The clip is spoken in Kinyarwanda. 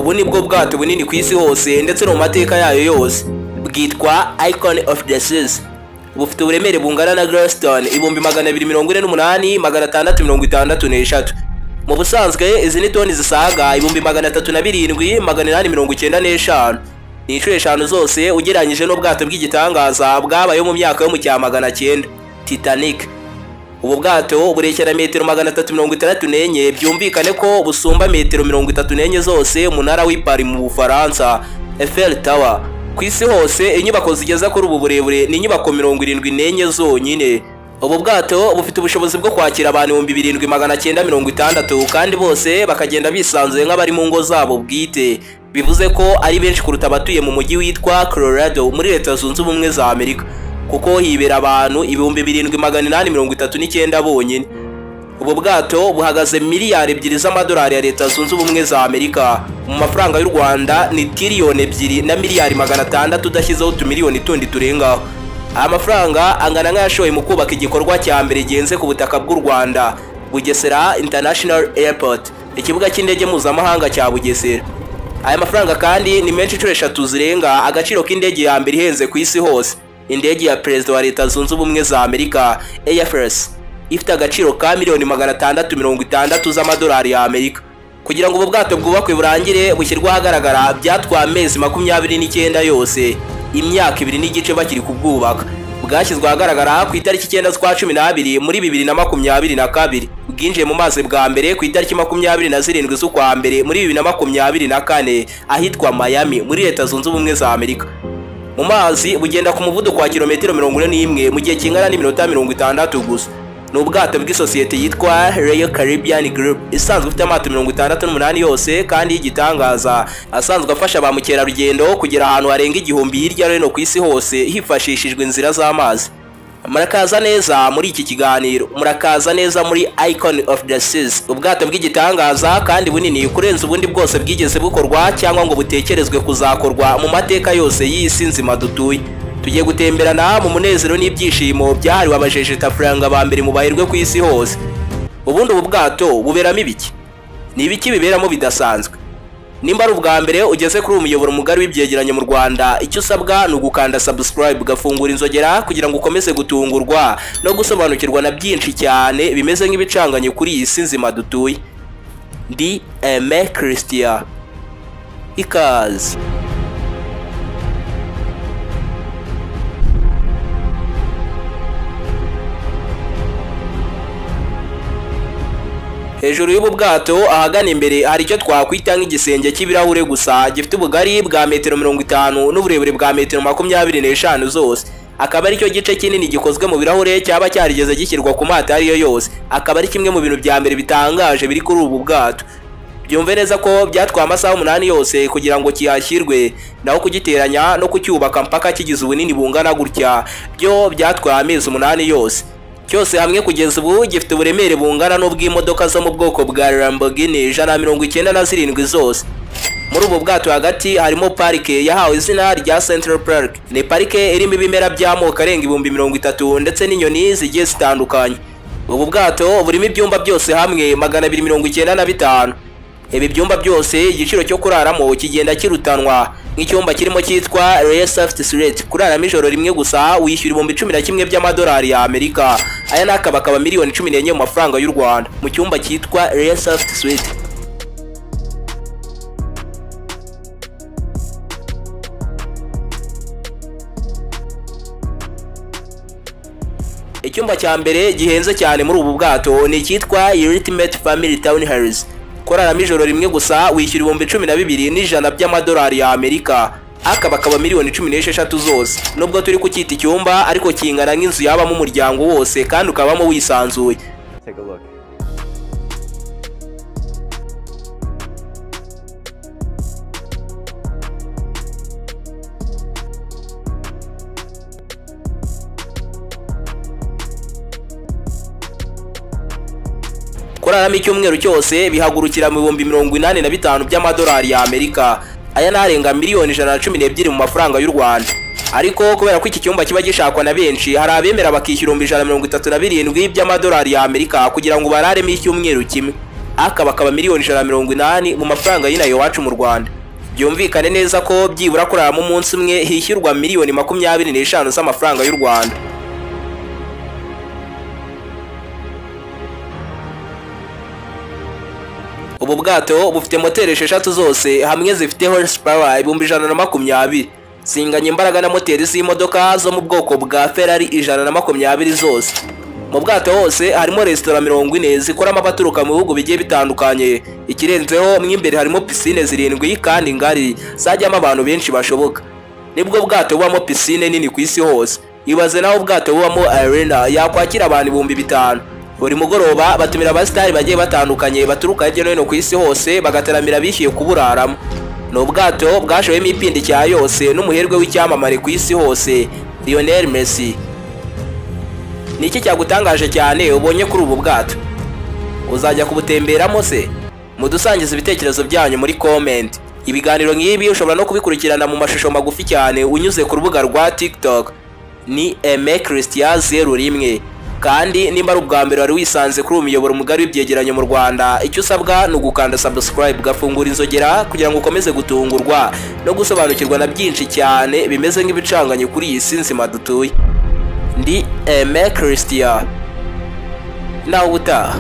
ubu nibwo bwato bunini ku isi hose ndetse no mu mateka yayo yose, bwitwa Icon of the Seas. Bufite uburemere bungana na Greystone 248,663. Mu busanzwe izi ni toni zisaga 307,895. Ni inshuro eshanu zose ugereranyije n'ubwato bw'igitangaza bwabayeho mu myaka yo mu cyamagana 9, Titanic. Ubu bwato burekera metero 364, byumvikane ko busumba metero 34 zose umunara w'i Paris mu Bufaransa, Eiffel Tower. Ku isi hose inyubako zigeza kuri ubu burebure ni inyubako 74 zonyine. Ubu bwato bufite ubushobozi bwo kwakira abantu 7,960 kandi bose bakagenda bisanzuye nk'abari mu ngo zabo bwite. Bivuze ko ari benshi kuruta abatuye mu mujyi witwa Colorado muri Leta Zunze Ubumwe za Amerika, kuko hibera abantu 7,839 bonyine. Ubu bwato buhagaze miliyari 2 z'amadolari ya Leta Zunze Ubumwe za Amerika, mu mafaranga y'u Rwanda ni tiriyoni 2 na miliyari 600 udashyizeho utumiliyoni tundi turengaho. Aya mafaranga angana nk'ayashoye mu kubaka igikorwa cya mbere genze ku butaka bw'u Rwanda, Bugesera International Airport, ikibuga cy'indege mpuzamahanga cya Bugesera. Aya mafaranga kandi ni menshi inshuro 3 zirenga agaciro k'indege ya mbere ihenze ku isi hose, indege ya Perezida wa Leta Zunze Ubumwe za Amerika Air Force, ifite agaciro ka miliyoni 660 z'amadolari ya Amerika. Kugira ngo ubu bwato bwubakwe burangire bushyirwa ahagaragara byatwaye amezi 29 yose, imyaka 2 n'igice bakiri kubwubaka. Bwashyizwe ahagaragara ku itariki 9 z'ukwa 12 muri 2022, bwinjiye mu mazi bwa mbere ku itariki 27 z'ukwa mbere muri 2024 ahitwa Miami muri Leta Zunze Ubumwe za Amerika. Mu mazi bugenda ku muvuduko wa kilometero 41 mu gihe kingana n'iminota 60 gusa. Ni ubwato bw'isosiyete yitwa Royal Caribbean Group isanzwe ifite amato 68 yose kandi y'igitangaza, asanzwe afasha ba mukerarugendo kugera ahantu harenga 1000 hirya no hino ku isi hose hifashishijwe inzira z'amazi. Murakaza neza muri iki kiganiro, murakaza neza muri Icon of the Seas, ubwato bw'igitangaza kandi bunini kurenza ubundi bwose bwigeze bukorwa cyangwa ngo butekerezwe kuzakorwa mu mateka yose y'isi nzima dutuye. Tugiye gutemberana mu munezero n'ibyishimo byahariwe abajejetafaranga ba mbere mu bahirwe ku isi hose. Ubundi ubu bwato buberamo ibiki? Ni ibiki biberamo bidasanzwe? Nimba ari ubwa mbere ugeze kuri umuyoboro mugari w'ibyegeranyo mu Rwanda, icyo usabwa ni ugukanda subscribe ugafungura inzogera kugira ngo ukomeze gutungurwa no gusobanukirwa na byinshi cyane bimeze nk'ibicanganye kuri iyi si nzima dutuye. Ndi Aime Christian. Ikaze. Hejuru y'ubu bwato ahagana imbere hari icyo twakwita nk'igisenge cy'ibirahure gusa, gifite ubugari bwa metero 50 n'uburebure bwa metero 25 zose. Akaba ari cyo gice kinini gikozwe mu birahure cyaba cyarigeze gishyirwa ku mato ariyo yose. Akaba ari kimwe mu bintu bya mbere bitangaje biri kuri ubu bwato. Byumve neza ko byatwaye amasaha 8 yose kugira ngo kiyashyirwe, naho kugiteranya no kucyubaka mpaka kigize ubunini bungana gutya byo byatwaye amezi 8 yose. Cyose hamwe kugeza ubu gifite uburemere bungana n'ubw'imodoka zo mu bwoko bwa Lamborghini 197 zose. Muri ubu bwato hagati harimo parike yahawe izina rya Central Park. Ni parike irimo ibimera by'amoko arenga 30,000 ndetse n'inyoni zigiye zitandukanye. Ubu bwato burimo ibyumba byose hamwe 295. Ibi byumba byose igiciro cyo kuraramo kigenda kirutanwa, nk'icyumba kirimo cyitwa Royal Soft Suite kuraramo ijoro rimwe gusa wishyura 11,000 by'amadolari ya Amerika. Aya nakaba miliyoni 14 mu mafaranga y'u Rwanda mu cyumba cyitwa Royal Soft Suite. Icyumba cya mbere gihenze cyane muri ubu bwato ni cyitwa Ultimate Family Townhouse. Kuraramo ijoro rimwe gusa wishyura 12,100 by'amadolari ya Amerika. Akaba miliyoni 16 zose. Nubwo turi kucyita icyumba ariko kingana nk'inzu yabamo umuryango wose kandi ukabamo wisanzuye. Take a look. Kuraramo icyumweru cyose bihagurukira mu 85,000 by'amadolari ya Amerika. Aya narenga miliyoni 112 mu mafaranga y'u Rwanda. Ariko kubera ko iki cyumba kiba gishakwa na benshi, hari abemera bakishyura 137 by'amadolari ya Amerika kugira ngo bararemo icyumweru kimwe. akaba miliyoni 180 mu mafaranga y'inayo iwacu mu Rwanda. Byumvikane neza ko byibura kuraramo umunsi umwe hishyurwa miliyoni 25 z'amafaranga y'u Rwanda. Ubu bwato bufite moteri 6 zose hamwe zifite horsepower 120, zinganya imbaraga na moteri z'imodoka zo mu bwoko bwa Ferrari 120 zose. Mu bwato hose harimo resitora 40 zikoramo abaturuka mu bihugu bigiye bitandukanye. Ikirenzeho mwimbere harimo piscine 7 kandi ngari zajyamo abantu benshi bashoboka. Nibwo bwato bubamo piscine nini ku isi hose. Ibaze naho ubwato bubamo arena yakwakira abantu 5,000. Buri mugoroba batumira abasitari bagiye batandukanye baturuka hirya no hino ku isi hose bagataramira bishyuye kuburaramo. Ni ubwato bwashowemo ipindi cya yose n'umuherwe w'icyamamare ku isi hose, Lionel Messi. Niki cyagutangaje cyane ubonye kuri ubu bwato? Uzajya kubutemberamo se? Mudusangiza ibitekerezo byanyu muri comment. Ibiganiro nk'ibi ushobora no kubikurikirana mu mashusho magufi cyane unyuze ku rubuga rwa TikTok ni @christian01. Kandi nimba ari ubwa mbere wari wisanze kuri umuyoboro mugari w'ibyegeranyo mu Rwanda, icyo usabwa ni ugukanda subscribe ugafungura inzogera kugira ngo ukomeze gutungurwa no gusobanukirwa na byinshi cyane bimeze nk'ibicanganye kuri iyi si nzima dutuye. Ndi Christian. Nawe utaha.